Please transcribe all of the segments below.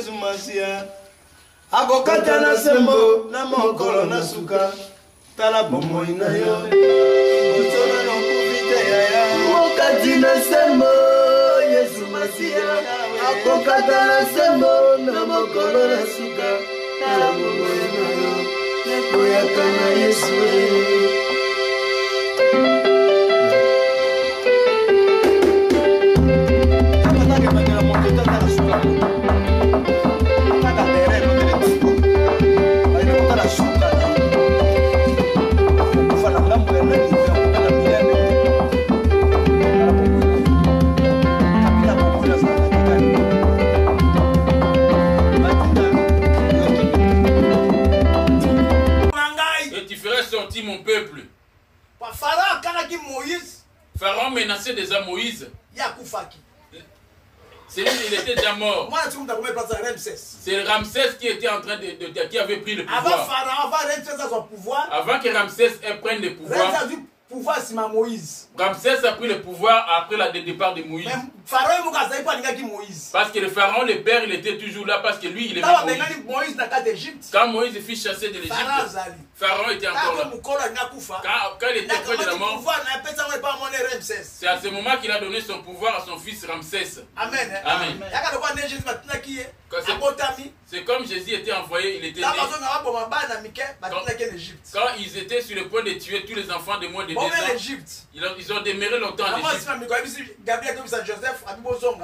Yesu Masia. Akokata na sembo na mokolo na suka. Tala bomo inayo. Botona no kuvite yaya. Akokata na sembo Yesu Masia. Akokata na sembo na mokolo na suka. Tala bomo inayo. Nekoyaka na Yesu. Et tu ferais sortir mon peuple. Pharaon menaçait déjà Moïse. C'est lui, il était déjà mort. C'est Ramsès qui était en train qui avait pris le pouvoir. Avant que Ramsès prenne le pouvoir. Ramsès a pris le pouvoir après le départ de Moïse. Parce que le pharaon, le père, il était toujours là parce que lui, il aimait Moïse. Quand Moïse fut chassé de l'Égypte, Pharaon était encore là. Quand il était près de la mort, c'est à ce moment qu'il a donné son pouvoir à son fils Ramsès. Amen. Amen. C'est comme Jésus était envoyé, il était né. Quand ils étaient sur le point de tuer tous les enfants de moins de 2 ans, ils ont demeuré longtemps en Égypte.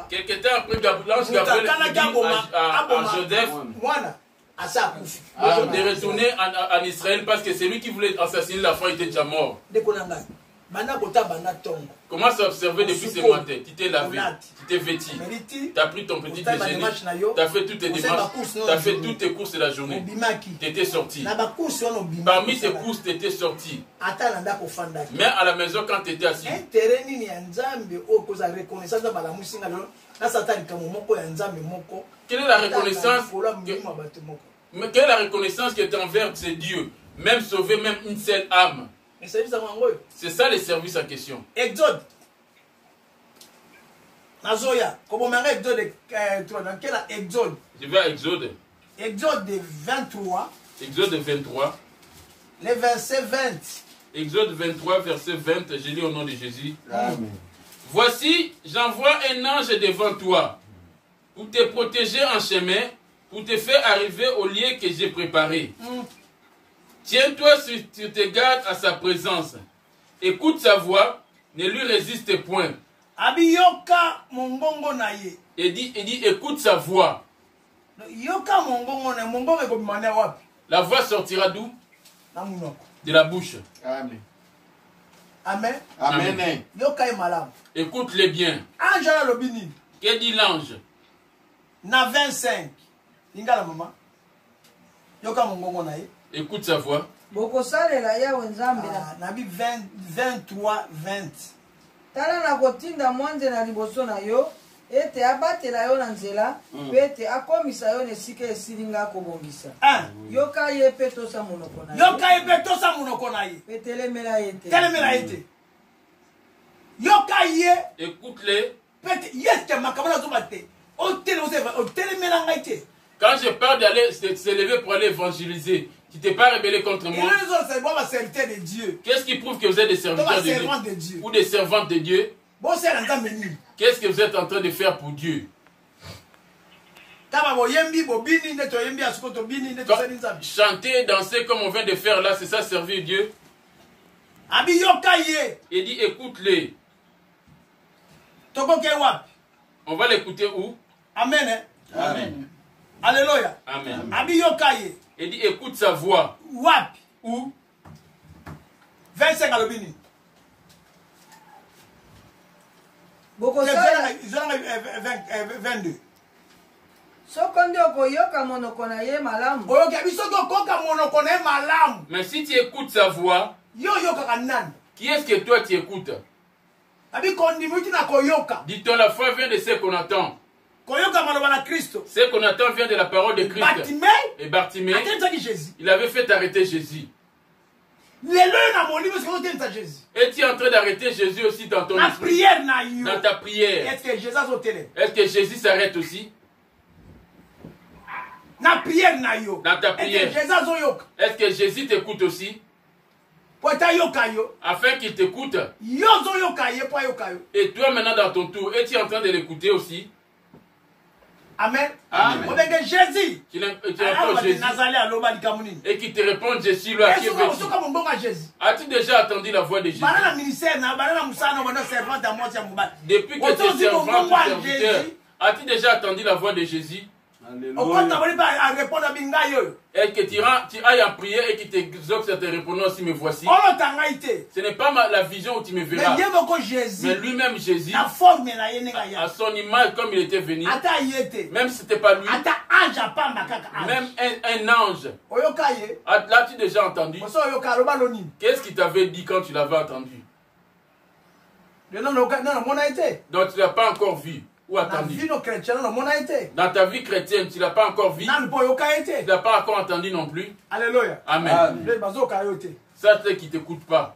Quelque temps après, l'ange Gabriel dit à Joseph de retourner en Israël parce que c'est lui qui voulait assassiner l'enfant, il était déjà mort. Commence à observer depuis ce matin. Tu t'es lavé, tu t'es vêtu, tu as pris ton petit déjeuner, tu as fait toutes tes démarches, tu as fait toutes tes courses de la journée. Tu étais sorti. Parmi tes courses, tu étais sorti. Mais à la maison, quand tu étais assis, quelle est la reconnaissance qui est envers ces dieux, même sauver même une seule âme? C'est ça le service en question. Exode. Nazoya. Comment Exode? Dans quel Exode? Je vais à Exode. Exode 23. Exode 23. Le verset 20. Exode 23, verset 20. Je lis au nom de Jésus. Amen. Voici, j'envoie un ange devant toi pour te protéger en chemin, pour te faire arriver au lieu que j'ai préparé. Tiens-toi sur tes gardes à sa présence. Écoute sa voix, ne lui résiste point. Et dit, écoute sa voix. La voix sortira d'où? De la bouche. Amen. Amen. Amen. Écoute-les bien. Que dit l'ange? Na 25. Écoute sa voix. Nabi 23, 20. Tala na kotinda mwanze na liboso na yo, ete abatela yo na nzela, pete akomisa yo nesika esilinga kobongisa. Yoka ye petosa monoko na ye. Yoka ye petosa monoko na ye. Telemela ete. Telemela ete. Yoka ye. Écoute-les. Pete yes ke makamala zobate. O telemela ngaite. Quand je parle d'aller s'élever pour aller évangéliser, tu t'es pas rebellé contre moi. Qu'est-ce qui prouve que vous êtes des serviteurs de Dieu ou des servantes de Dieu? Qu'est-ce que vous êtes en train de faire pour Dieu? Chanter, danser comme on vient de faire là, c'est ça servir Dieu? Il dit écoute-les. On va l'écouter où? Amen. Amen. Alléluia. Amen. Il dit écoute sa voix. Où? 25 alobini. 22. Mais si tu écoutes sa voix, qui est-ce que toi tu écoutes? Dit-on, la foi vient de ce qu'on attend. Ce qu'on attend vient de la parole de Christ. Et Bartimée, il avait fait arrêter Jésus. Et tu es en train d'arrêter Jésus aussi dans ton esprit, dans ta prière. Est-ce que Jésus s'arrête aussi? na prière na yo. Dans ta prière. Est-ce que Jésus t'écoute aussi? Afin qu'il t'écoute. Et toi maintenant dans ton tour, es-tu en train de l'écouter aussi? Amen. Amen. Jésus. Tu entends Jésus. Et qui te répond, je suis là qui est venu. As-tu déjà entendu la voix de Jésus? Depuis que tu es servant ou serviteur, as-tu déjà entendu la voix de Jésus? Et que tu ailles en prière et qu'il t'exauce te répondant si me voici. Ce n'est pas la vision où tu me verras. Mais lui-même Jésus, à son image comme il était venu, même si ce n'était pas lui, même un ange. L'as-tu déjà entendu? Qu'est-ce qu'il t'avait dit quand tu l'avais entendu? Donc tu ne l'as pas encore vu. Ou attendu. Dans ta vie chrétienne, tu ne l'as pas encore vu. Tu ne l'as pas encore entendu non plus. Alléluia. Amen. Ça, c'est qui ne t'écoute pas.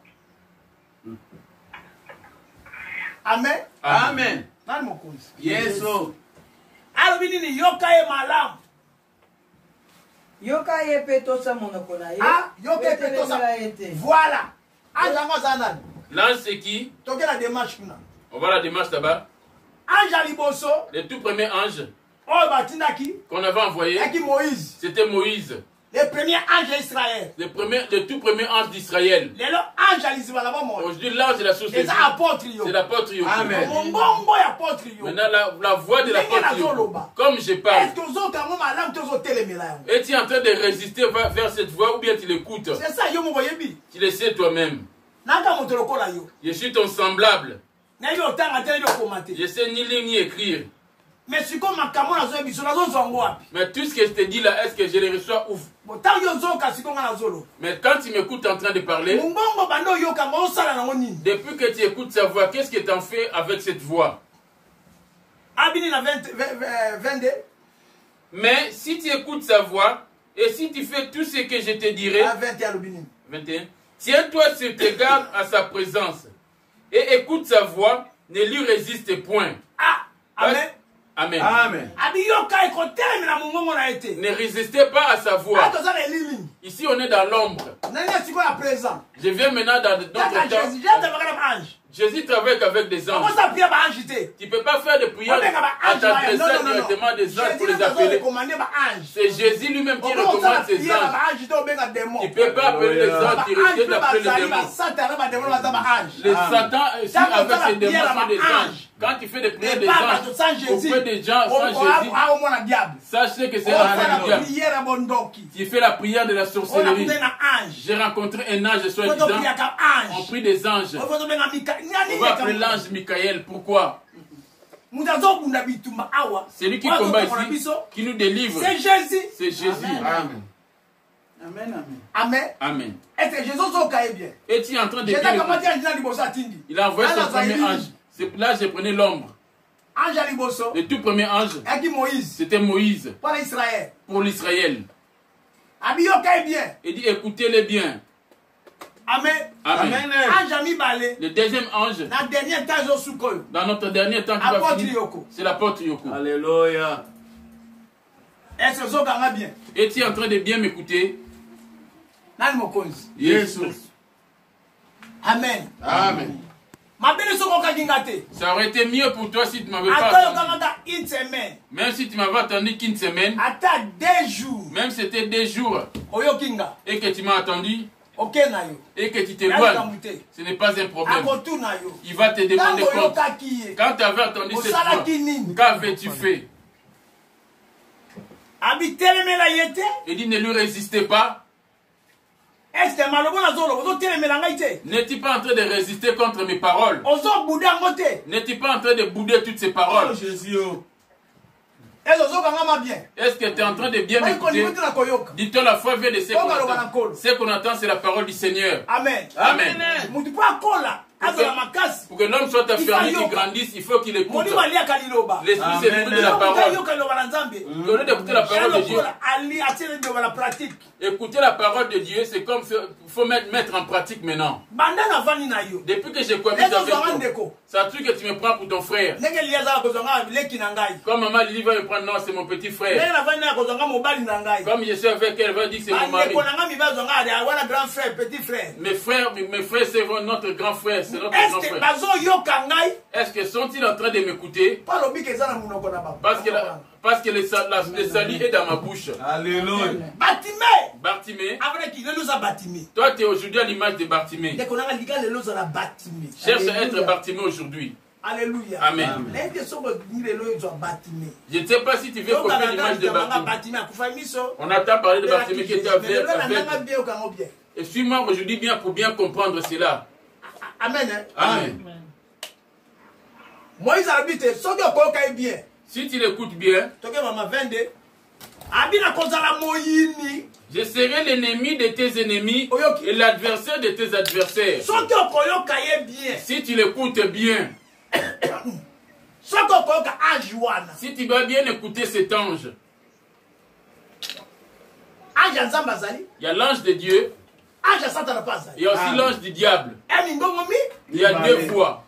Amen. Amen. Yes. Voilà. L'ange, c'est qui? On va la démarche là-bas. Le tout premier ange qu'on avait envoyé, c'était Moïse. Le premier ange d'Israël. Le tout premier ange d'Israël. Aujourd'hui, l'ange de la source de vie, c'est l'apôtre Yoko. Amen. Maintenant, la voix de l'apôtre Yoko, comme je parle, es-tu en train de résister vers cette voix ou bien tu l'écoutes? Tu le sais toi-même. Je suis ton semblable. Je sais ni lire ni écrire. Mais tout ce que je te dis là, est-ce que je le reçois ouf? Mais quand tu m'écoutes en train de parler, depuis que tu écoutes sa voix, qu'est-ce que tu en fais avec cette voix? Mais si tu écoutes sa voix, et si tu fais tout ce que je te dirai, 21, tiens-toi sur tes gardes à sa présence, et écoute sa voix, ne lui résiste point. Amen. Amen. Amen. Ne résistez pas à sa voix. Ici, on est dans l'ombre. Je viens maintenant dans d'autres temps. Jésus travaille avec des anges. Tu ne peux pas faire de prière en t'adressant directement des anges pour les appeler. C'est Jésus lui-même qui recommande ses anges. Tu ne peux pas appeler les anges, tu risques d'appeler les démons. Le Satan aussi avec ses démons sont des anges. Quand tu fais des prières des anges auprès des gens sans Jésus, sachez que c'est un diable. Tu fais la prière de la sorcellerie. J'ai rencontré un ange soi-disant. On prie des anges. On va appeler l'ange Michael. Pourquoi? C'est lui qui combat ici, qui nous délivre. C'est Jésus. C'est Jésus. Amen. Amen. Amen. Amen. Et tu es en train de dire, il a envoyé son premier ange. C'est là que j'ai pris l'ombre. Le tout premier ange, c'était Moïse pour l'Israël. Il dit écoutez-les bien. Amen. Amen. Le deuxième ange, dans notre dernier temps qui va finir, c'est l'apôtre Yoko. Alléluia. Et tu es en train de bien m'écouter? Yes. Amen. Amen. Ça aurait été mieux pour toi si tu m'avais pas attendu. Même si tu m'avais attendu qu'une semaine, même si c'était 2 jours, et que tu m'as attendu, et que tu t'éloignes, ce n'est pas un problème. Il va te demander compte. Quand tu avais attendu cette fois, qu'avais-tu fait? Il dit ne lui résistez pas. N'es-tu pas en train de résister contre mes paroles? N'es-tu pas en train de bouder toutes ces paroles? Est-ce que tu es en train de bien m'écouter? Dis-toi, la foi vient de ce qu'on attend. Ce qu'on attend, c'est la parole du Seigneur. Amen. Amen. Pour que l'homme soit affermi, qu'il grandisse, il faut qu'il écoute. L'esprit c'est l'écoute de la parole. Au lieu d'écouter la parole de Dieu, écouter la parole de Dieu, c'est comme il faut mettre en pratique maintenant. Depuis que j'ai commis avec toi, ça truc que tu me prends pour ton frère. Comme maman Lily va me prendre, non, c'est mon petit frère. Comme je suis avec elle, elle va dire que c'est mon mari. Mes frères, c'est notre grand frère. C'est notre grand frère. Est-ce que sont-ils en train de m'écouter? Parce que le salut est dans ma bouche. Alléluia. Bartimée. Toi, tu es aujourd'hui à l'image de Bartimée. Cherche à être Bartimée aujourd'hui. Alléluia. Amen. Je ne sais pas si tu veux copier l'image de Bartimée. On attend parler de Bartimée qui était avec. Et suis-moi aujourd'hui bien pour bien comprendre cela. Amen. Amen. Moïse a dit, si tu l'écoutes bien, je serai l'ennemi de tes ennemis et l'adversaire de tes adversaires. Si tu l'écoutes bien, si tu vas bien écouter cet ange, il y a l'ange de Dieu, il y a aussi l'ange du diable. Il y a deux fois.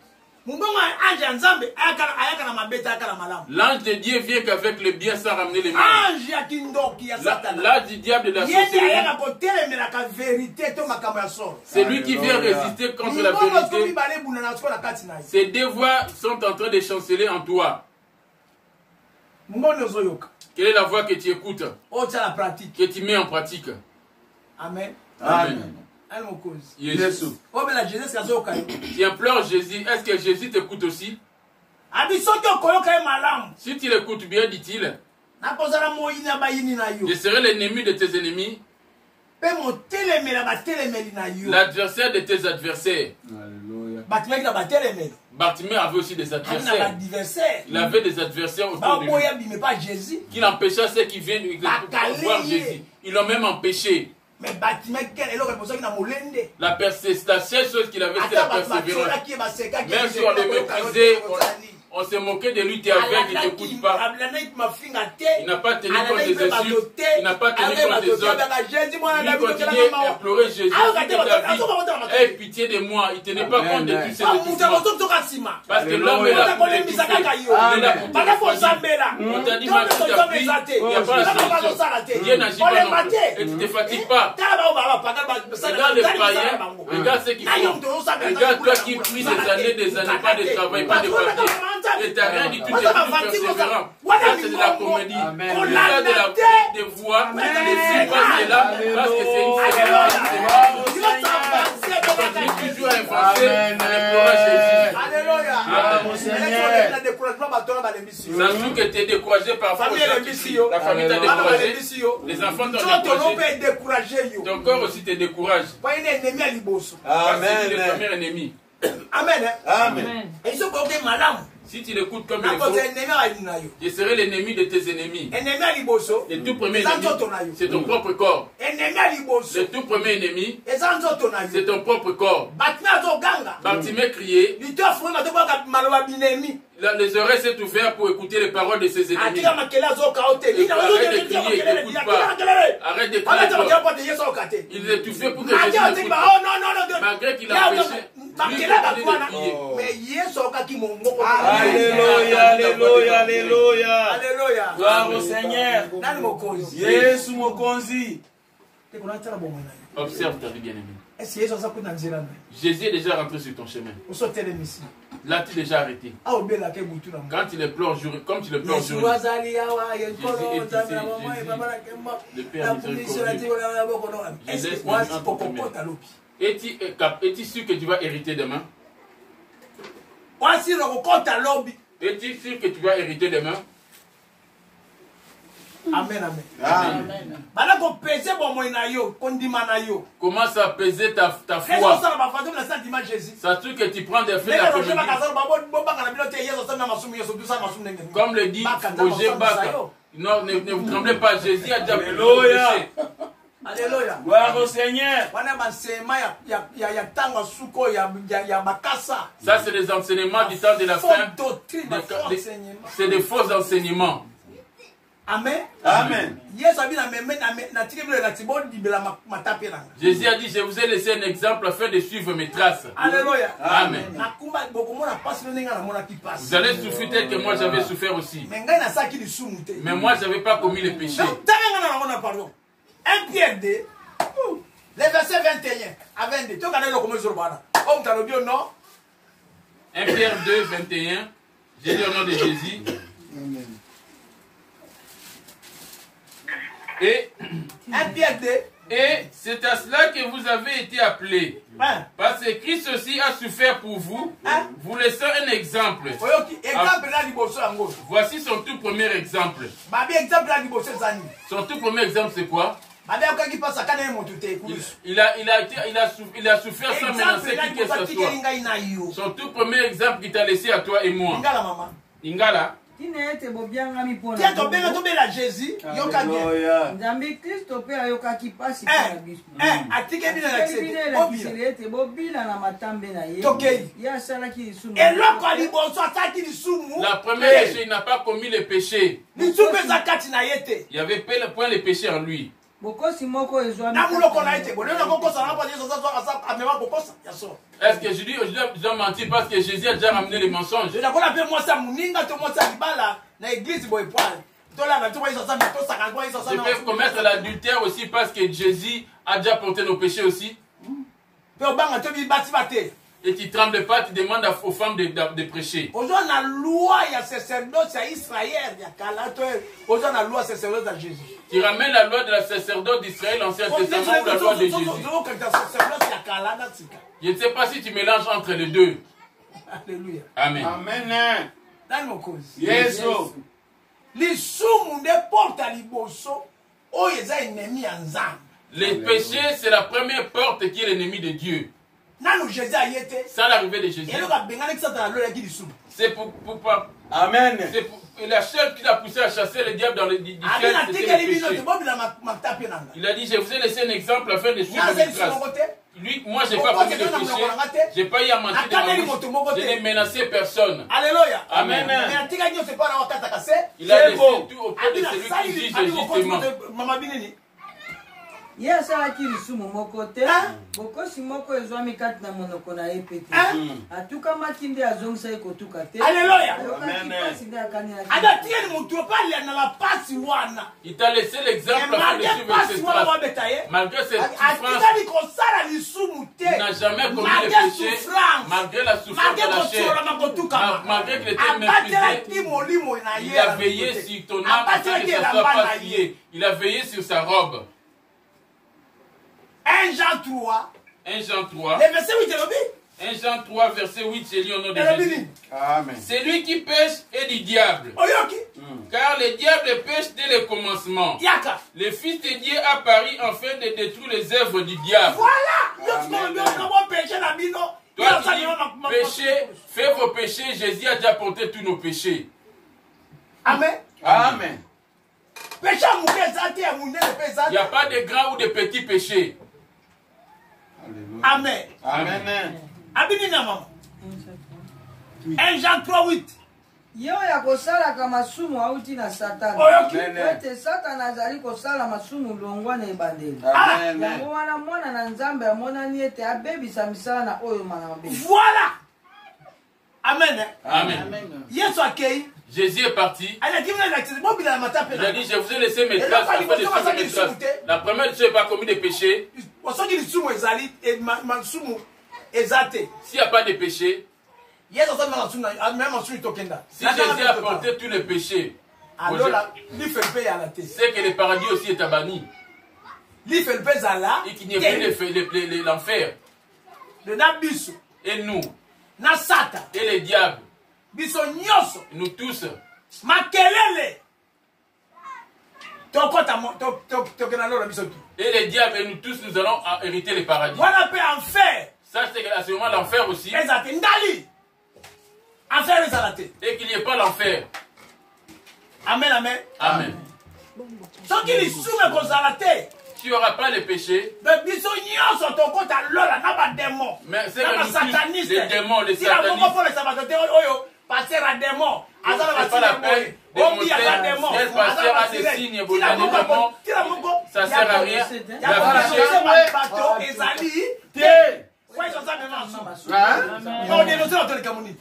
L'ange de Dieu vient qu'avec le bien sans ramener les mal. L'ange du diable de la société, c'est lui qui vient résister contre la vérité. Ces deux voix sont en train de chanceler en toi. Quelle est la voix que tu écoutes, que tu mets en pratique? Amen. Amen. Jésus. Tu implores Jésus. Est-ce que Jésus t'écoute aussi? Si tu l'écoutes bien, dit-il, je serai l'ennemi de tes ennemis, l'adversaire de tes adversaires. Bartimée avait aussi des adversaires. Il avait des adversaires autour de lui qui l'empêchaient ceux qui viennent voir Jésus. Ils l'ont même empêché. Mais la seule chose qu'il avait, c'était la persévérance. Même si on le méprisait, on se moquait de lui, tu es aveugle, il ne t'écoute pas. Il n'a pas tenu compte des insultes, il n'a pas tenu compte des autres. Il continuait à implorer Jésus. Aie pitié de moi, il ne tenait pas compte de tous ces événements. Parce que l'homme est là pour l'étouffer. Il est là pour te refroidir. On t'a dit, malgré ta pluie, il n'y a pas la solution. Dieu n'agit pas non plus. Et tu ne te fatigues pas. Regarde les païens, regarde ce qu'ils font. Regarde toi qui pries des années, pas de travail, pas de papier. Et t'as rien du tout, tu es persévérant. Ça, c'est de la comédie. Il y a de la vie, des voix, des signes, parce que c'est une série. Toujours inventé en implorant Jésus. Ça se trouve que tu es découragé parfois. La famille t'a découragé. Les enfants t'ont découragé. Ton corps aussi te décourage. Parce que c'est le premier ennemi. Amen. Amen. Si tu l'écoutes comme il faut, je serai l'ennemi de tes ennemis. Le tout premier ennemi, c'est ton propre corps. Le tout premier ennemi, c'est ton propre corps. Bartimée criait. Les oreilles s'est ouvertes pour écouter les paroles de ses ennemis. Arrête de crier, n'écoute pas. Arrête de crier. Il est étouffé pour que Jésus n'écoute pas. Malgré qu'il a péché, lui il Alléluia, alléluia, alléluia. Alléluia. Gloire au Seigneur. Jésus Mokonzi. Observe ta vie bien-aimée. Jésus est déjà rentré sur ton chemin. Là, tu es déjà arrêté. Quand il pleure, comme tu le pleures jour. Le Père miséricordieux. Es-tu sûr que tu vas hériter demain? Es-tu sûr que tu vas hériter demain? Amen, amen. Commence à peser ta foi. Ça se trouve que tu prends des faits de la comédie. Comme le dit Roger Bach. Non, ne vous tremblez pas. Jésus a déjà péché. Alléluia. Gloire au Seigneur. Ça, c'est des enseignements du temps de la fin. C'est des faux enseignements. Amen. Amen. Jésus a dit, je vous ai laissé un exemple afin de suivre mes traces. Alléluia. Amen. Vous allez souffrir tel que moi j'avais souffert aussi. Mais moi, je n'avais pas commis le péché. 1 Pierre 2, les versets 21 à 22. Tu connais le comment je regarde. Comme tu as le bien, non? 1 Pierre 2, 21. J'ai dit au nom de Jésus. Et 1 Pierre 2. Et c'est à cela que vous avez été appelés. Parce que Christ aussi a souffert pour vous, vous laissant un exemple. Voici son tout premier exemple. Son tout premier exemple, c'est quoi? Il a souffert sans menacer qui que ce soit. Son tout premier exemple qu'il t'a laissé à toi et moi. Ingala. La première péché, il n'a pas commis le péché. Il y avait point le péché en lui. Est-ce que je dois mentir parce que Jésus a déjà ramené les mensonges? Je peux commettre l'adultère aussi parce que Jésus a déjà porté nos péchés aussi. Et tu ne trembles pas, tu demandes aux femmes de prêcher. Tu ramènes la loi de la sacerdoce d'Israël, l'Ancien Testament ou la loi de Jésus. Je ne sais pas si tu mélanges entre les deux. Alléluia. Amen. Amen. Yes. Les péchés, c'est la première porte qui est l'ennemi de Dieu. Sans l'arrivée de Jésus. C'est pour Amen. la chair qui l'a poussé à chasser le diable dans le ciel, c'était le péché. Il a dit, je vous ai laissé un exemple afin de suivre mes traces. Lui, moi, je n'ai pas commis de péché. Je n'ai pas eu à mentir de ma bouche. Je n'ai menacé personne. Alléluia. Amen. Il a laissé tout auprès de celui qui juge justement. Ye asalaki lisumu moko te bokosi moko ezwami kati na monoko na ye pe te atukamaki nde azongisa ye kotuka te. Alléluia. Il t'a laissé l'exemple afin de suivre ses traces. Malgré cette souffrance, il n'a jamais commis le péché. Malgré la souffrance de la chair, malgré qu'il était méprisé, il a veillé sur ton âme afin que ce ne soit pas scié. Il a veillé sur sa robe. 1 Jean 3. 1 Jean 3. Le verset 8 1 Jean 3, verset 8, c'est lui au nom de Jésus. Amen. Celui qui pêche est du diable. Car le diable pêche dès le commencement. Le Fils de Dieu apparu afin de détruire les œuvres du diable. Voilà. Toi qui dis péché, fais vos péchés. Jésus a déjà porté tous nos péchés. Amen. Amen. Il n'y a pas de grands ou de petits péchés. Amen. Amen. 1 Jean 3, 8. Yo ya kosalaka masumu auti na satana. Ete satana azali kosala masumu longwa na ebandeli. Yango wana mwana na nzambe amonani ete abebisa misala na oyo mana mabe. Voilà. Amen. Amen. Yesu akei. Jésus est parti. Il a dit, je vous ai laissé mes traces afin de suivre mes traces. La première chose, pas commis de péché. S'il n'y a pas de péché, si Jésus a porté tous les péchés, c'est que le paradis aussi est banni. Et qu'il n'y ait plus l'enfer. Et nous, et les diables, nous tous. Et les diables et nous tous, nous allons hériter le paradis. Ça, c'est à ce moment l'enfer aussi. Et qu'il n'y ait pas l'enfer. Amen, amen. Amen. qu'il n'y aura pas les péchés, mais c'est les démons, les satanistes. Passer à démon, c'est pas la peine de montrer quel pasteur a des signes et ça sert à rien d'afficher.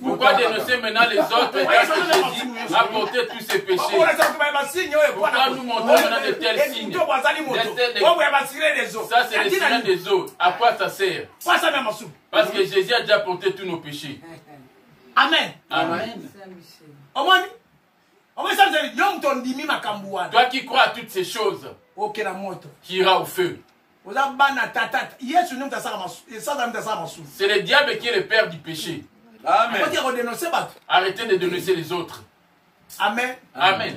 Pourquoi dénoncer maintenant les autres quand Jésus a porté tous ces péchés? Pourquoi nous montrons maintenant de tels signes? Ça c'est les signes des autres. À quoi ça sert? Parce que Jésus a déjà porté tous nos péchés. Amen. Amen. Toi qui crois à toutes ces choses, qui ira au feu. C'est le diable qui est le père du péché. Amen. Arrêtez de dénoncer les autres. Amen. Amen.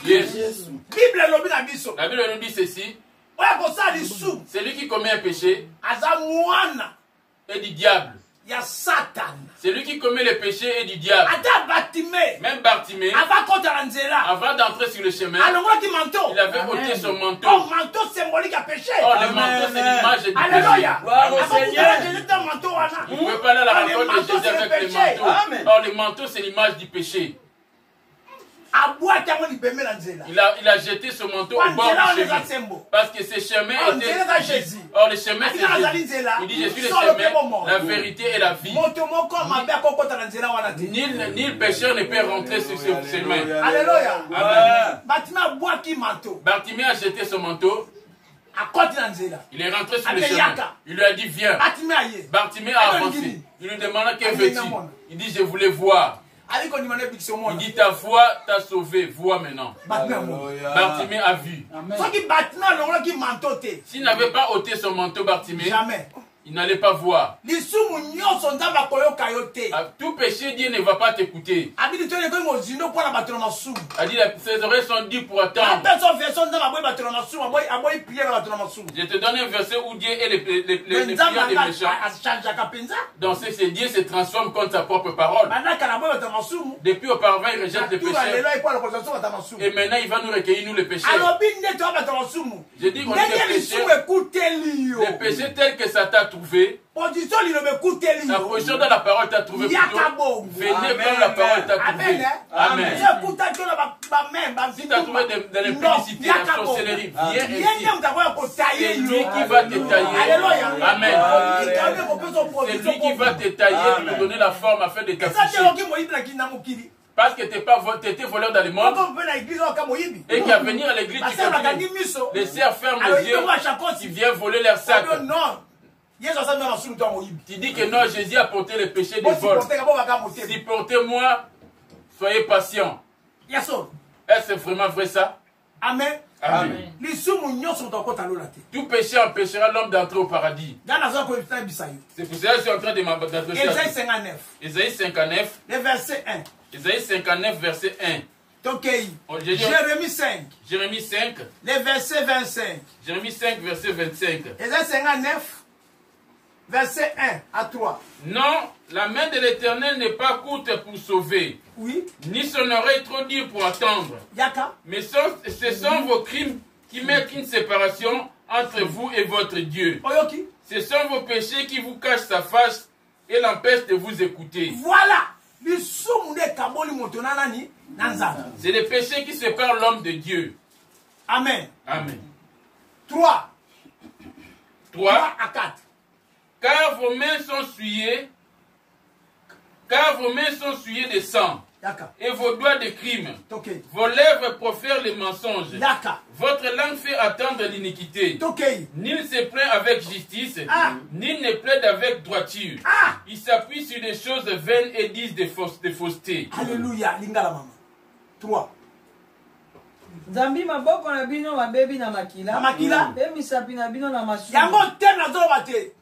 Yes. La Bible nous dit ceci. C'est lui qui commet un péché et du diable. Il y a Satan. C'est lui qui commet le péché et du diable. Même Bartimée, avant d'entrer sur le chemin, il avait ôté son manteau. Oh, manteau symbolique à péché. Oh, le manteau, c'est l'image du péché. Alléluia. Vous ne pouvez pas aller à la rencontre de Jésus avec le manteau. Oh, le manteau, c'est l'image du péché. Il a jeté son manteau au bord du chemin. Parce que ce chemin était Jésus. Or, le chemin c'est Jésus. Il dit, je suis le chemin, la vérité et la vie. Nul pécheur ne peut rentrer sur ce chemin. Alléluia. Bartimée a jeté son manteau. Il est rentré sur le chemin. Il lui a dit, viens. Bartimée a avancé. Il lui demanda que veux-tu. Il dit, je voulais voir. Il dit, ta foi t'a sauvé, vois maintenant. Bartimée a vu. S'il n'avait pas ôté son manteau, Bartimée, il n'allait pas voir. Tout péché, Dieu ne va pas t'écouter. Ses oreilles sont dues pour attendre. Je te donne un verset où Dieu est les prières des méchants. Donc Dieu se transforme contre sa propre parole. Depuis auparavant, il rejette les péchés. Et maintenant, il va nous recueillir, nous, les péchés. Je dis qu'on est les péchés tels que ça t'a trouvé. La position dans la parole t'a trouvé plutôt. Venez quand la parole t'a trouvé. Amen. Si tu as trouvé de l'impudicité, la sorcellerie, viens ici. C'est lui qui va te tailler. Amen. C'est lui qui va te tailler, lui donner la forme afin de t'afficher. Parce que tu étais voleur dans le monde et qu'à venir à l'église, tu continues. Les sœurs ferment les yeux, tu viens voler leur sac. Tu dis que non, Jésus a porté le péché des vols. Supportez-moi, soyez patient. Est-ce vraiment vrai ça? Amen. Amen. Tout péché empêchera l'homme d'entrer au paradis. C'est pour ça que je suis en train de m'adresser à Ésaïe 59. Verset 1. Ésaïe 59, verset 1. Jérémie 5. Jérémie 5. Le verset 25. Jérémie 5, verset 25. Ésaïe 59. Verset 1 à 3. Non, la main de l'Éternel n'est pas courte pour sauver. Oui. Ni son oreille trop dure pour attendre. Yaka. Mais ce sont vos crimes qui mettent une séparation entre vous et votre Dieu. Oyoki. Ce sont vos péchés qui vous cachent sa face et l'empêchent de vous écouter. Voilà. C'est les péchés qui séparent l'homme de Dieu. Amen. Amen. 3 à 4. Car vos mains sont souillées de sang. Et vos doigts de crime. Vos lèvres profèrent les mensonges. Votre langue fait attendre l'iniquité. Nul se plaint avec justice, nul ne plaide avec droiture. Ils s'appuient sur des choses vaines et disent des faussetés. Alléluia. Lingala mama. 3. Zambi maboko na bino mabebi na makila. Na makila. Pe misapi na bino na masumu. Yango tena zo bate.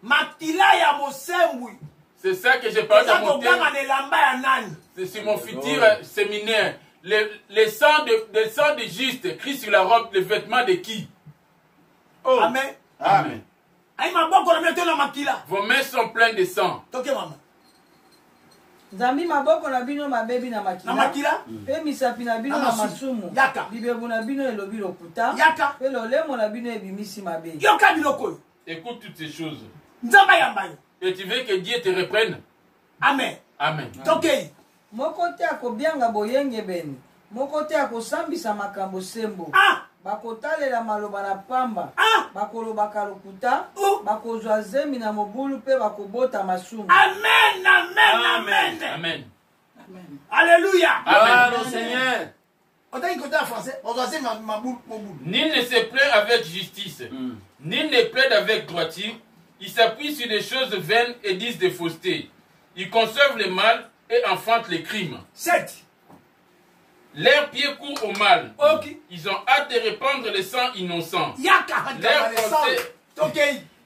Makila ya mosembwi. C'est ça que je parle dans mon thème. C'est mon futur séminaire. Le sang de juste, Christ sur la robe, le vêtement de qui? Oh. Amen. Amen. Vos mains sont pleines de sang. Nzambi maboko na bino mabebi na makila. Pe misapi na bino na masumu. Bibebu na bino elobi lokuta. Pe lolemo na bino ebimisi mabe. Écoute toutes ces choses. Nzamba yambayo. Et tu veux que Dieu te reprenne? Amen. Amen. Tokei. Moko te akobianga boyenge beni. Moko te akosambisa makambo sembo. Bakotalela maloba na pamba. Bakolobaka lokuta. Bakozwa zemi na mobulu pe bakobota masumu. Amen, amen, amen. Amen. Amen. Alléluia. Amen. Au Seigneur. On t'a dit côté en français. On doit dire ma boule. Nul ne se plaint avec justice. Nul ne plaide avec droiture. Ils s'appuient sur des choses vaines et disent des faussetés. Ils conservent le mal et enfantent les crimes. 7. Leurs pieds courent au mal. Ok. Ils ont hâte de répandre le sang innocent. Yaka.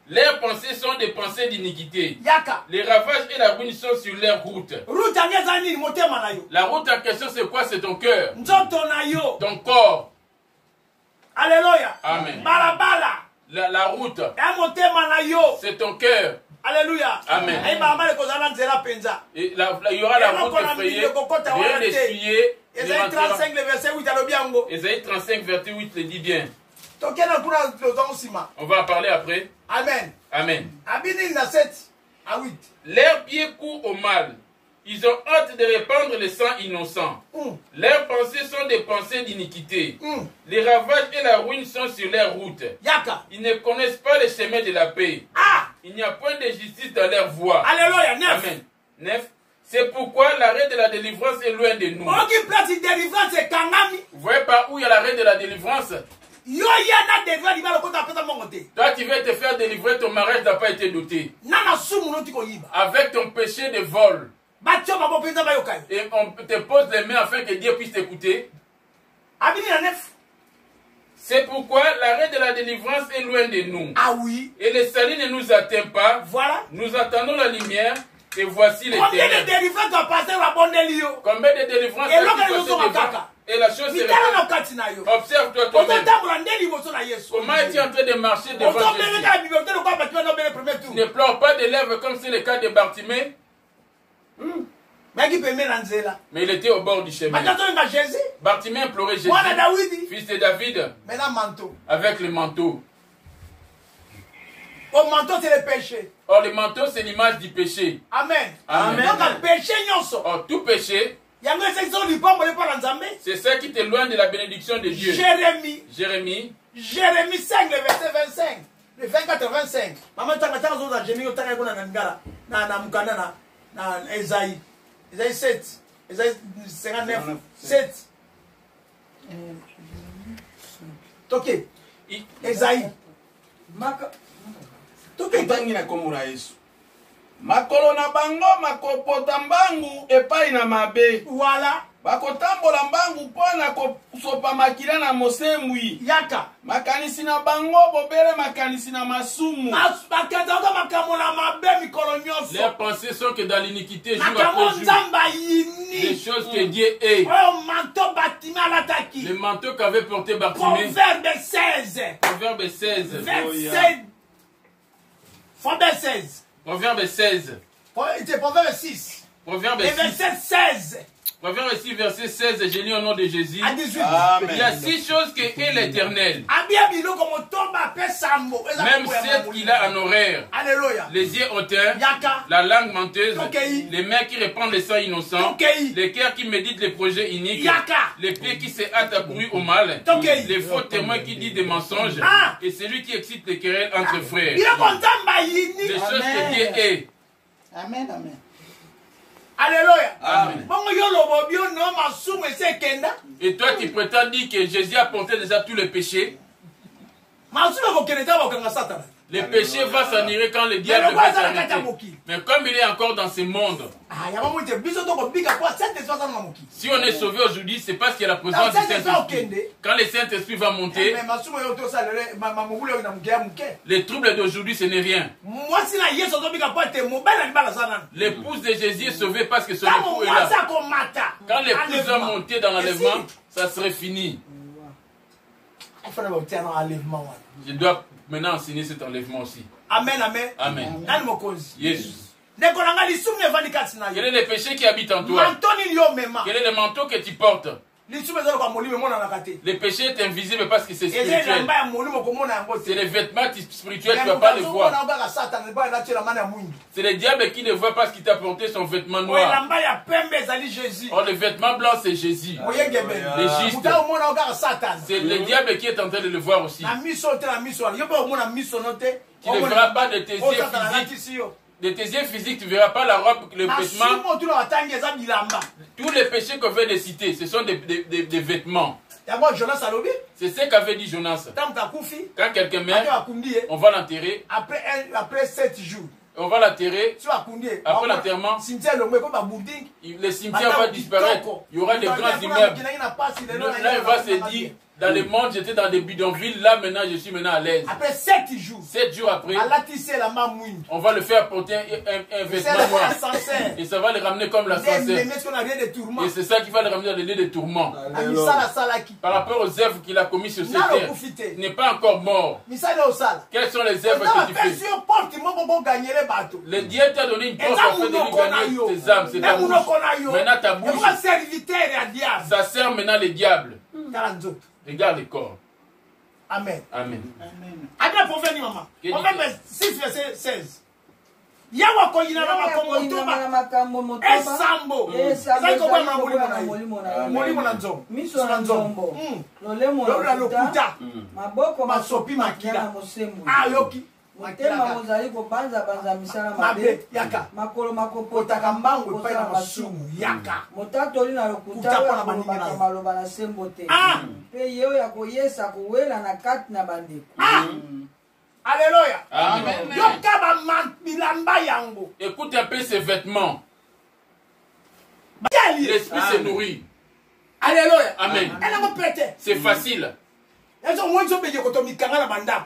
Leurs pensées sont des pensées d'iniquité. Yaka. Les ravages et la ruine sont sur leur route. La route en question, c'est quoi? C'est ton cœur. Ton corps. Alléluia. Amen. Balabala. La route. C'est ton cœur. Alléluia. Amen. Et il y aura la route effrayée. Rien d'essuyé. Ésaïe 35, le verset 8, Ésaïe 35, verset 8 le dit bien. On va en parler après. Amen. Amen. Abinina 7 à 8. Leurs pieds courent au mal. Ils ont hâte de répandre le sang innocent. Leurs pensées sont des pensées d'iniquité. Les ravages et la ruine sont sur leur route. Yaka. Ils ne connaissent pas les chemins de la paix. Il n'y a point de justice dans leur voie. Alléluia. 9. Amen. 9. C'est pourquoi l'arrêt de la délivrance est loin de nous. Vous voyez par où il y a l'arrêt de la délivrance? Toi, tu veux te faire délivrer, ton mariage n'a pas été doté. Avec ton péché de vol. Et on te pose les mains afin que Dieu puisse t'écouter. C'est pourquoi l'arrêt de la délivrance est loin de nous. Ah oui. Et le salut ne nous atteint pas. Voilà. Nous attendons la lumière. Et voici les ténèbres. Combien de délivrances doit passer à Combien de délivrances et la chose est observe-toi toi-même. Comment es-tu en train de marcher devant Jésus? Tu ne pleures pas de lèvres comme c'est le cas de Bartimée. Mais il était au bord du chemin. Bartimée implorait Jésus, fils de David, avec le manteau. Au manteau, c'est le péché. Or, le manteau, c'est l'image du péché. Amen. Amen. Donc, péché, or, tout péché, c'est ça qui t'éloigne de la bénédiction de Dieu. Jérémie 5, le verset 25. Le 24-25. Maman, Esaïe 7. Esaïe 59. 7. Ok. Esaïe. Toketangi na komura Yesu. Makolo na bango makopota mbangu epai na mabe. Voilà. Bakotambola mbangu pona kosopa makila na mosembwi. Yaka. Makanisi na bango bobele makanisi na masumu. Leurs pensées sont que dans l'iniquité jour après jour. Les choses que Dieu est. Le manteau qu'avait porté Bartimée. Proverbe 16. Proverbe 16. Verset. Proverbe 16. Proverbe 16. C'est Proverbe 6. Proverbe 6. Verset 16. Proverbe 6, verset 16, j'ai lu au nom de Jésus. À 18. Il y a 6 choses que est l'Éternel. Même celles qu'il a en horaire. Alléluia. Les yeux hautains, la langue menteuse, les mains qui répandent les sangs innocents, les cœurs qui méditent les projets iniques, les pieds qui se hâtent à courir au mal, les faux témoins qui disent des mensonges, et celui qui excite les querelles entre frères. Les choses que Dieu est. Amen, amen. Alléluia. Amen. Et toi tu prétends dire que Jésus a porté déjà tous les péchés. Le péché va s'annuler quand le diable va s'arrêter. Mais comme il est encore dans ce monde, si on est sauvé aujourd'hui, c'est parce qu'il y a la présence du Saint-Esprit. Quand le Saint-Esprit va monter, les troubles d'aujourd'hui, ce n'est rien. L'épouse de Jésus est sauvée parce que son époux est là. Quand l'épouse va monter dans l'enlèvement, ça serait fini. Je dois maintenant enseigner cet enlèvement aussi. Amen, amen. Amen. Amen. Jésus. Quel est le péché qui habite en toi? Quel est le manteau que tu portes? Le péché est invisible parce que c'est spirituel. C'est les vêtements spirituels, tu ne vas pas les voir. C'est le diable qui les voit parce qu'il t'a porté son vêtement noir. Oh, le vêtement blanc, c'est Jésus. Le juste. C'est le diable qui est en train de le voir aussi. Tu ne verras pas de tes yeux physiques. De tes yeux physiques, tu ne verras pas la robe, le vêtement. Tous les péchés qu'on vient de citer, ce sont des vêtements. C'est ce qu'avait dit Jonas. Quand quelqu'un meurt, on va l'enterrer. Après 7 jours. On va l'enterrer. Après l'enterrement, le cimetière va disparaître. Il y aura des grands immeubles. Là, il va se dire, dans le monde, j'étais dans des bidonvilles. Là, maintenant, je suis maintenant à l'aise. Après 7 jours. 7 jours après, on va le faire porter un vêtement noir. Et ça va le ramener comme la sorcière. Et c'est ça qui va le ramener dans le lieu de tourment. Par rapport aux œuvres qu'il a commises sur cette terre, il n'est pas encore mort. Quelles sont les œuvres que tu fais? Le Dieu t'a donné une porte afin de lui gagner tes âmes. C'est ta bouche. Maintenant ta bouche, ça sert maintenant le diable. Regarde le corps. Amen. Amen. Après, pour venir, maman. Proverbe 6, verset 16. Yawa koyina na makambo esambo ezako na molimo na nzombo miso na nzombo lolemo na lokuta maboko masopi makila ayoki motema mozali kobanza banza misala mabe yaka makolo makopotaka mbangu epai na masumu yaka motatoli na lokuta oyo maloba na sembo te mpe ye oyo akoyesa kowela na kati na bandeko. Alléluia. Amen. Écoute un peu ces vêtements. L'esprit se nourrit. Alléluia. Amen. C'est facile.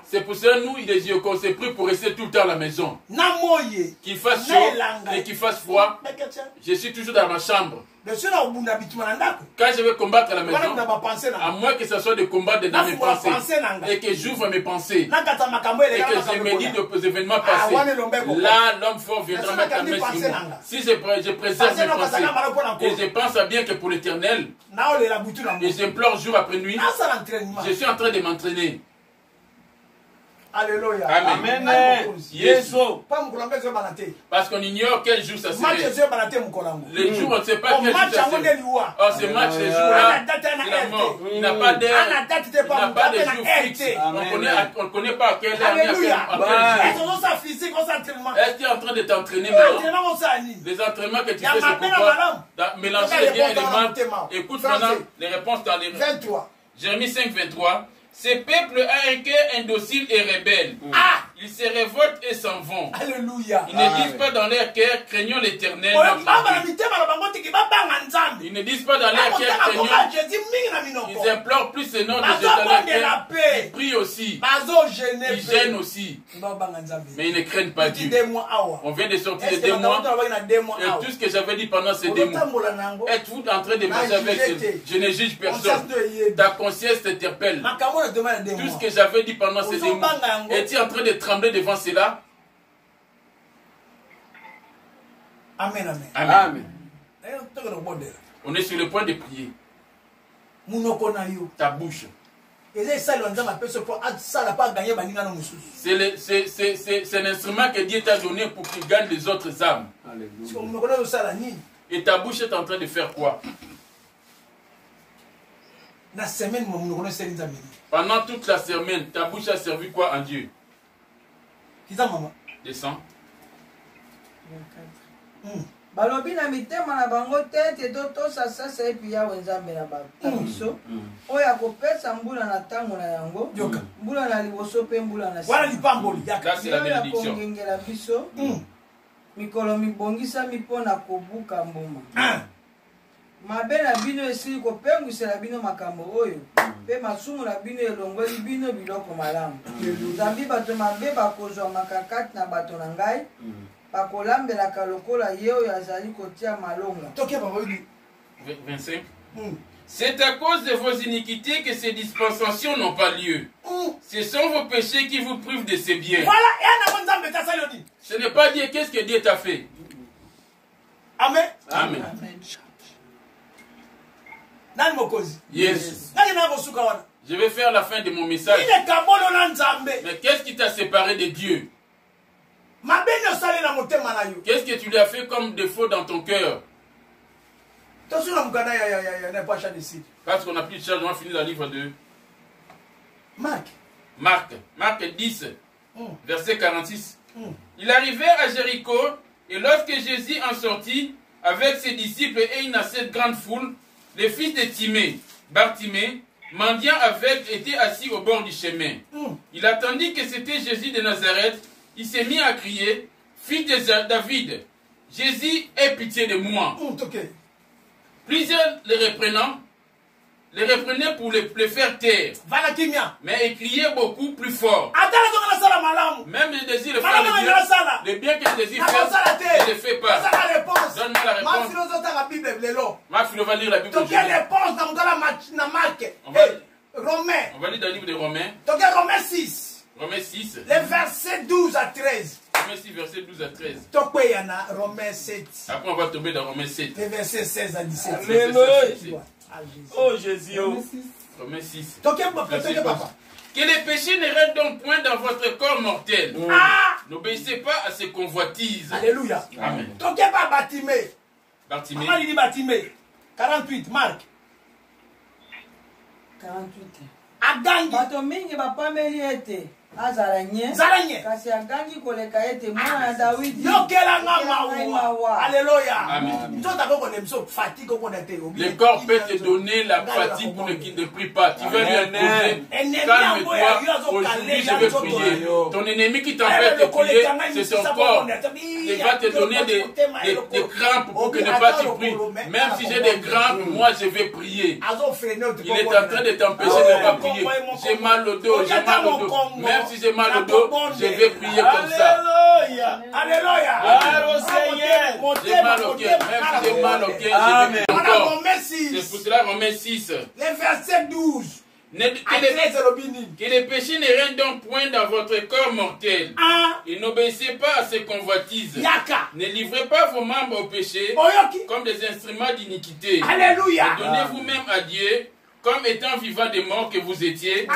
C'est pour ça nous, qu'on s'est pris pour rester tout le temps à la maison. Qu'il fasse chaud et qu'il fasse froid. Je suis toujours dans ma chambre. Quand je vais combattre à la maison, à moins que ce soit des combats dans mes pensées, et que j'ouvre mes pensées, et que je médite aux événements passés, là, l'homme fort viendra mettre la main sur moi. Si je préserve mes pensées, et je pense à bien que pour l'éternel, et j'implore jour après nuit, je suis en train de m'entraîner. Alléluia. Amen. Yes. Parce qu'on ignore quel jour ça serait. Les jours, on ne sait pas quel jour ça serait. Oh, ce match, ces jours-là, c'est la mort. Il n'a pas d'heure, il n'a pas de jour fixe. On ne connaît pas à quelle heure, Est-ce que tu es en train de t'entraîner maintenant? Les entraînements que tu fais, c'est pourquoi mélanger les biens et les mal. Écoute maintenant les réponses dans les 23. Jérémie 5, 23. Ce peuple a un cœur indocile et rebelle. Ils se révoltent et s'en vont. Alléluia. Ils ne disent pas dans leur cœur, craignons l'Éternel. Ils ne disent pas dans leur cœur, craignons. Ils implorent plus le nom de Jésus dans leur cœur. Ils prient aussi. Ils gênent aussi. Mais ils ne craignent pas Dieu. On vient de sortir de 2 mois. Et tout ce que j'avais dit pendant ces 2 mois, êtes-vous en train de marcher avec je ne juge personne. Ta conscience t'interpelle. Tout ce que j'avais dit pendant ces 2 mois, es-tu en train de trembler devant cela? Amen, amen. Amen. On est sur le point de prier. Ta bouche. C'est l'instrument que Dieu t'a donné pour qu'il gagne les autres âmes. Et ta bouche est en train de faire quoi? Pendant toute la semaine, ta bouche a servi quoi en Dieu? Descends. balobi na mitema na bango tete tosasasa epi yawe nzambe na biso oyo akopesa mbula na ntango na yango mbula na liboso mpe mbula na oyo akongengela biso mikolo mibongisami mpo na kobuka mbuma mabe na bino esili kopengwisela bino makambo oyo mpe masumu na bino elongoli bino biloko malamu zambi bato mabe bakozwa makakati na bato na ngai bakolambelaka lokola ye oyo azali kotia malonga. 25. C'est à cause de vos iniquités que ces dispensations n'ont pas lieu. Ce sont vos péchés qui vous privent de ces biens. Ce n'est pas Dieu. Qu'est-ce que Dieu t'a fait? Amen. Amen. Nani mokozi? Yes. Nani na kosuka wana? Je vais faire la fin de mon message. Ile kabolo na nzambe. Mais qu'est-ce qui t'a séparé de Dieu? Mabeno sali na motema na yo. Qu'est-ce que tu lui as fait comme défaut dans ton cœur? Tosuna mukana ya na pasha d'ici. Parce qu'on n'a plus de charge, on va finir le livre de Marc. Marc 10, verset 46. Il arrivait à Jéricho, et lorsque Jésus en sortit avec ses disciples et une assez grande foule, les fils de Timée, Bartimée, mendiant aveugle, étaient assis au bord du chemin. Il attendit que c'était Jésus de Nazareth. Il s'est mis à crier, fils de David, Jésus, aie pitié de moi. Plusieurs les reprenaient pour les faire taire. Mais ils criaient beaucoup plus fort. Même le désir de faire le bien que je désire faire, je ne le fais pas. Donne-moi la réponse. Marc, il va lire la Bible aujourd'hui. On va lire dans le livre de Romains. Romains 6. Romains 6. Les versets 12 à 13. Romains 6, verset 12 à 13. Romains 7. Après, on va tomber dans Romains 7. Les versets 16 à 17. Alléluia. Oh Jésus. Romains 6. Que les péchés ne restent donc point dans votre corps mortel. N'obéissez pas à ces convoitises. Alléluia. Amen. Bartimée. Bartimée. 48, Marc. 48. Agangi. Bato mingi bapameli ete azala nye kasi agangi koleka ete mwana ya Dawidi yokelanga mawa. Alléluia. Amen. Le corps peut te donner la fatigue pour qui ne prie pas. Tu veux lui imposer. Calme-toi. Aujourd'hui, je vais prier. Ton ennemi qui t'empêche de prier, c'est ton corps. Il va te donner des crampes pour que ne pas tu pries. Même si j'ai des crampes, moi je vais prier. Il est en train de t'empêcher de ne pas prier. J'ai mal au dos, j'ai mal au dos. Même si j'ai mal au dos, je vais prier comme ça. Alléluia. J'ai mal au cœur. Même si j'ai mal au cœur, je vais prier encore. C'est pour cela Romains 6. Les versets 12. Que les péchés ne règnent donc point dans votre corps mortel. Et n'obéissez pas à ces convoitises. Ne livrez pas vos membres au péché comme des instruments d'iniquité. Alléluia. Et donnez vous-même à Dieu comme étant vivant des morts que vous étiez.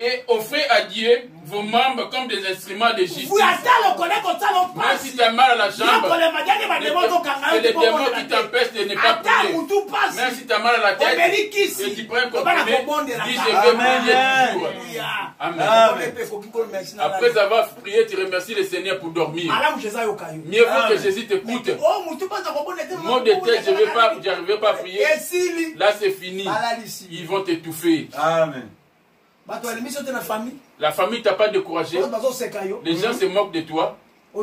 Et offrez à Dieu vos membres comme des instruments de justice. Même si tu as mal à la jambe, c'est les démons qui t'empêchent de ne pas prier. Même si tu as mal à la tête, et tu prends un comprimé, dis je vais prier toujours. Amen. Après avoir prié, tu remercies le Seigneur pour dormir. Mieux vaut que Jésus t'écoute. Mot de tête, je ne vais pas prier. Là c'est fini. Ils vont t'étouffer. Amen. La famille t'a pas découragé. Les gens se moquent de toi. Tu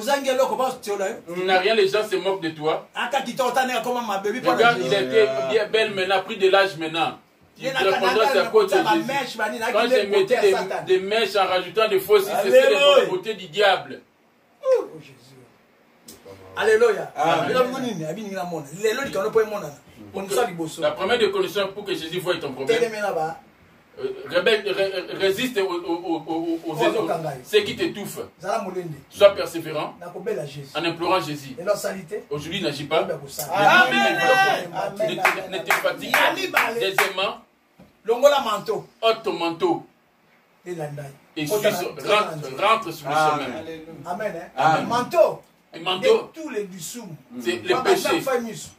n'as rien, les gens se moquent de toi. Regarde, il était bien belle maintenant, pris de l'âge maintenant. Tu répondras à cause de Jésus. Quand j'ai mis des mèches en rajoutant des fausses, c'est la beauté du diable. Alléluia. La première des conditions pour que Jésus voie ton problème. Résiste aux ceux qui t'étouffent. Sois persévérant en implorant Jésus. Aujourd'hui, n'agis pas. Ne te fatigue pas. Deuxièmement, ôte ton manteau et rentre sur le chemin. Amen. Manteau. Le manteau, c'est le péché.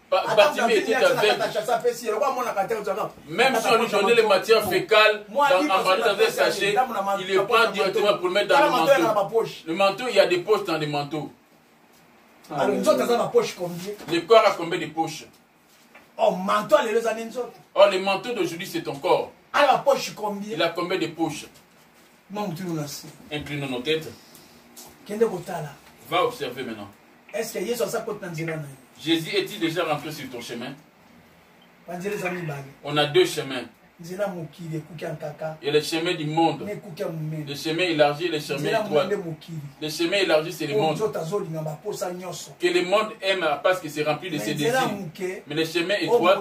Bartimée était aveugle. Même si on lui donnait les matières fécales emballées dans un sachet, il les prend directement pour le mettre dans le manteau. Le manteau, il y a des poches dans le manteau. Le corps a combien de poches? Oh, le manteau d'aujourd'hui, c'est ton corps. Il a combien de poches? Inclinons nos têtes. Va observer maintenant. Est-ce que Jésus est-il déjà rentré sur ton chemin? On a deux chemins. Et les chemins du monde, les chemins élargis, les chemins étroits. Les chemins élargis, c'est le monde. Que le monde aime parce que c'est rempli de ses désirs. Mais les chemins étroits,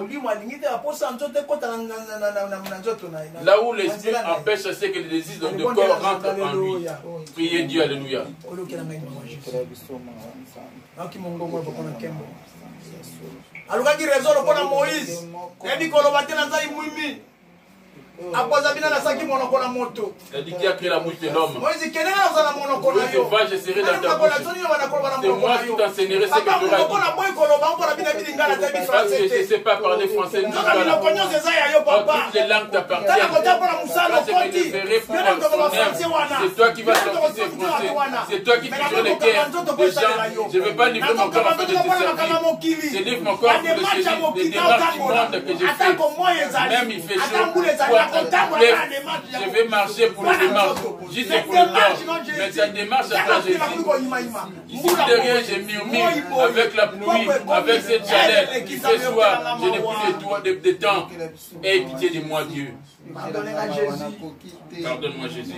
là où l'esprit empêche, c'est que les désirs de corps rentrent en lui. Priez Dieu, alléluia. alukaki réseau lokola Moïse ebi koloba te na zai mwimi apoza bina na saki monoko na moto dit qui a créé la bouche de l'homme. Moïse kenena za na monoko na yo je serai dans ta bouche. C'est moi qui t'enseignerai ce que tu auras dit. Parce que je ne sais pas parler français ni toutes les langues t'appartiennent. Je me verrai pour ton œuvre. C'est toi qui vas sortir ces français. C'est toi qui toucheras les cœurs des gens. Je ne vais pas livrer mon corps afin de te servir. Je livre mon corps pour le servir des démarches du monde que j'ai fait. Même il fait chaud. Je vais marcher pour le démarche, juste pour le corps. Mais cette démarche à toi, Jésus. Ici derrière, j'ai murmure avec la pluie, avec cette chaleur. Il fait soir, je n'ai plus de temps. Aie pitié de moi, Dieu. Pardonne-moi, Jésus.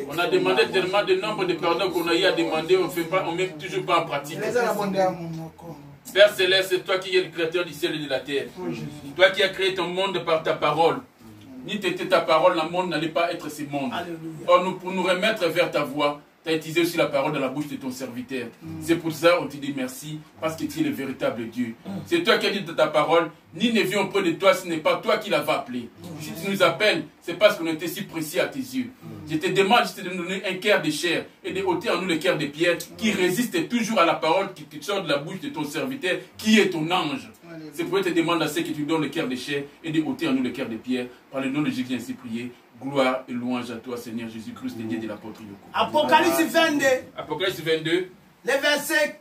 On a demandé tellement de nombre de pardons qu'on a eu à demander, on ne met toujours pas en pratique. Père Céleste, c'est toi qui es le créateur du ciel et de la terre. Toi qui as créé ton monde par ta parole. Ni t'étais ta parole, le monde n'allait pas être ce monde. Or, pour nous remettre vers ta voix, tu as utilisé aussi la parole dans la bouche de ton serviteur. C'est pour ça qu'on te dit merci, parce que tu es le véritable Dieu. C'est toi qui as dit de ta parole, ni ne vient auprès de toi, ce n'est pas toi qui l'avais appelé. Si tu nous appelles, c'est parce qu'on était si précis à tes yeux. Je te demande juste de nous donner un cœur de chair et de ôter en nous le cœur de pierre qui résiste toujours à la parole qui sort de la bouche de ton serviteur, qui est ton ange. C'est pour te demander à ce que tu donnes le cœur de chair et de ôter en nous le cœur de pierre. Par le nom de Jésus, ainsi prié. Gloire et louange à toi, Seigneur Jésus-Christ, le Dieu de l'apôtre Yoko. Apocalypse 22. Apocalypse 22. Les versets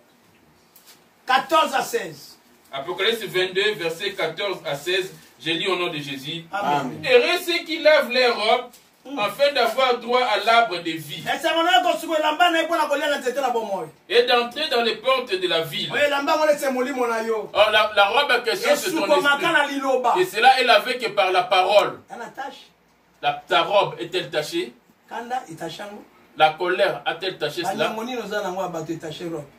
14 à 16. Apocalypse 22, versets 14 à 16. J'ai lu au nom de Jésus. Amen. Heureux ceux qui lavent leurs robes afin d'avoir droit à l'arbre de vie et d'entrer dans les portes de la ville. Or, la robe en question, c'est ton esprit. Et cela est lavé que par la parole. Ta robe est-elle tachée? La colère a-t-elle taché cela?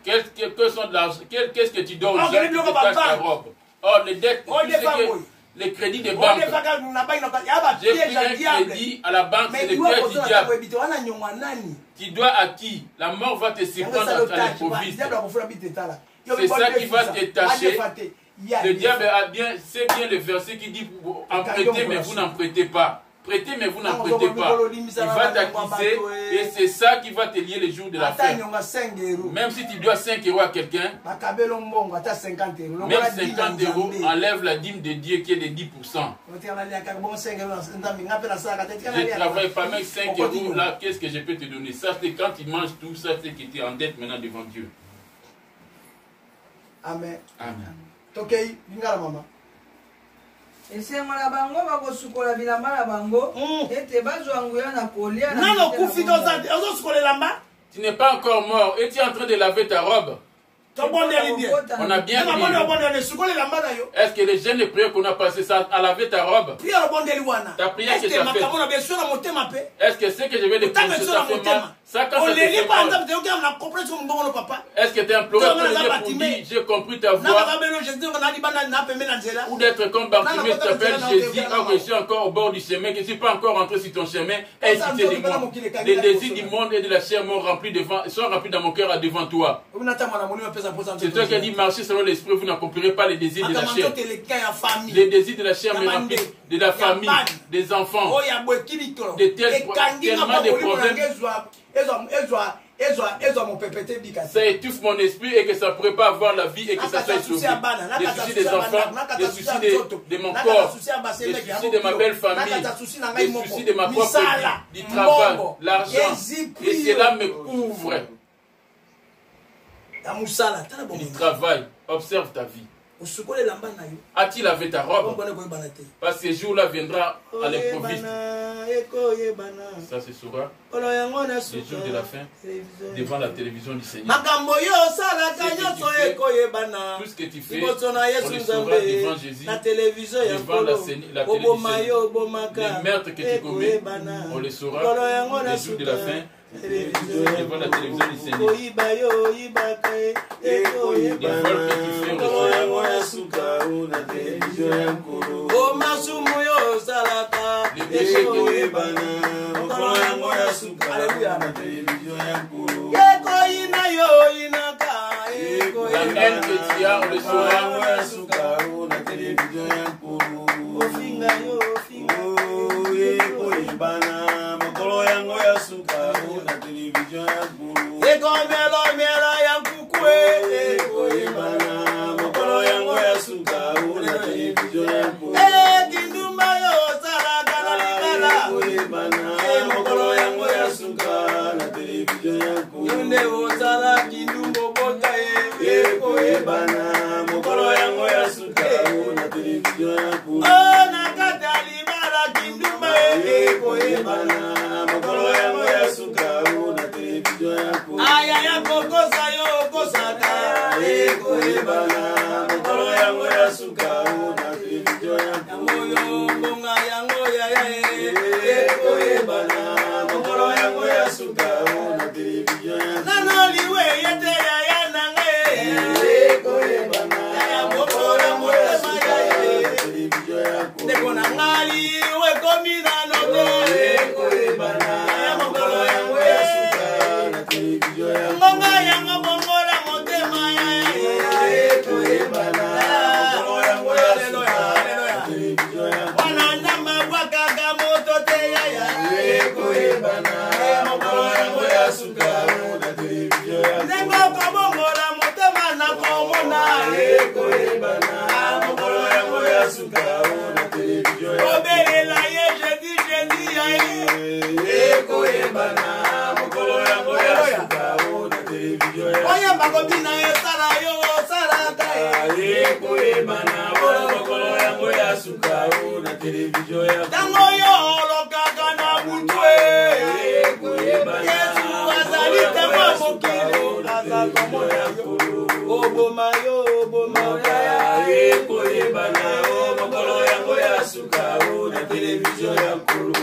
Qu'est-ce que tu donnes aux gens qui te tachent ta robe? Or, les dettes, les crédits des banques. J'ai pris un crédit à la banque, c'est le piège du diable. Tu dois à qui? La mort va te surprendre à l'improviste. C'est ça qui va te tâcher. Le diable c'est bien le verset qui dit en prêtez, mais vous n'en prêtez pas. Prêtez, mais vous n'en prêtez pas. Il va t'acquiser et c'est ça qui va te lier les jours de la fin. Même si tu dois 5 euros à quelqu'un, même 50 euros enlève la dîme de Dieu qui est de 10%. Je ne travaille pas, même 5 euros là, qu'est-ce que je peux te donner? Ça, c'est quand tu manges tout ça, c'est que tu es en dette maintenant devant Dieu. Amen. Amen. Tokei, ngala mama. esengo na bango bakosukola bilamba na bango ete bazwa nguya na kolia nano kufi ozosukola elamba. Tu n'es pas encore mort et tu es en train de laver ta robe. On a bien prié. Est-ce que les jeunes de prière qu'on a passé ça à laver ta robe? Ta prière que tu as fait. Est-ce que ce que je vais te prononcer ça fait mal? Ça quand ça te fait mal. Est-ce que tu as imploré pour dire j'ai compris ta voix? Ou d'être comme Bartimée, tu t'appelles Jésus, alors que je suis encore au bord du chemin, que je ne suis pas encore rentré sur ton chemin, aie pitié de moi. Les désirs du monde et de la chair sont remplis dans mon cœur devant toi. C'est toi qui as dit marcher selon l'esprit, vous n'accomplirez pas les désirs de la chair. Les désirs de la chair me remplissent de la famille, des enfants, de tellement de problèmes. Ça étouffe mon esprit et que ça ne pourrait pas avoir la vie et que ça soit sauvé. Les soucis des enfants, les soucis de mon corps, les soucis de ma belle famille, les soucis de ma propre vie, du travail, l'argent. Et cela me couvre. Du travail, observe ta vie. A-t-il lavé ta robe? Parce que ce jour-là viendra à l'improviste. Ça se saura les jours de la fin devant la télévision du Seigneur. Tout ce que tu fais, on le saura devant Jésus, devant la télévision. Les meurtres que tu commets, on le saura les jours de la fin. Devant la télévision du Seigneur. Les vols que tu fais, les péchés que tu la haine que tu as, on le saura.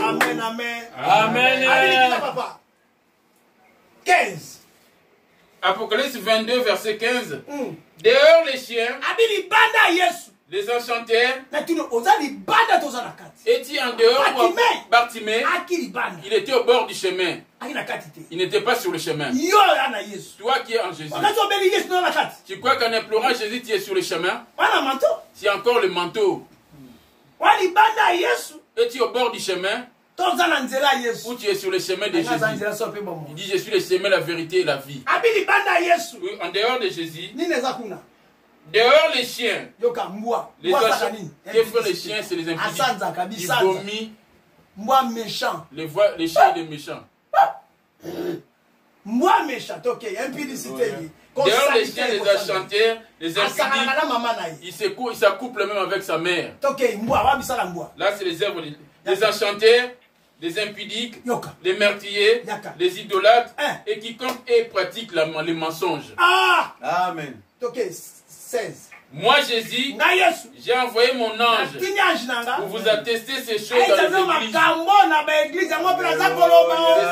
Amen, amen. Amen. Papa. 15. Apocalypse 22, verset 15. Dehors les chiens, les enchanteurs, étaient en dehors. Bartimée, il était au bord du chemin. Il n'était pas sur le chemin. Toi qui es en Jésus, tu crois qu'en implorant Jésus, tu es sur le chemin? Tu as encore le manteau. Et tu es au bord du chemin, ou tu es sur le chemin de Jésus. Il dit, je suis le chemin, la vérité et la vie. Oui, en dehors de Jésus, dehors les chiens, les chiens, c'est les impudiques. Ils vomissent les chiens des méchants. Dehors les chiens, les enchanteurs, les impudiques, ils s'accouplent même avec sa mère. Là, c'est les œuvres des enchanteurs, les impudiques, les meurtriers, les idolâtres, et quiconque pratique les mensonges. Amen. 16. Moi, Jésus, j'ai envoyé mon ange pour vous attester ces choses dans les églises. C'est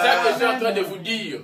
ça que je suis en train de vous dire.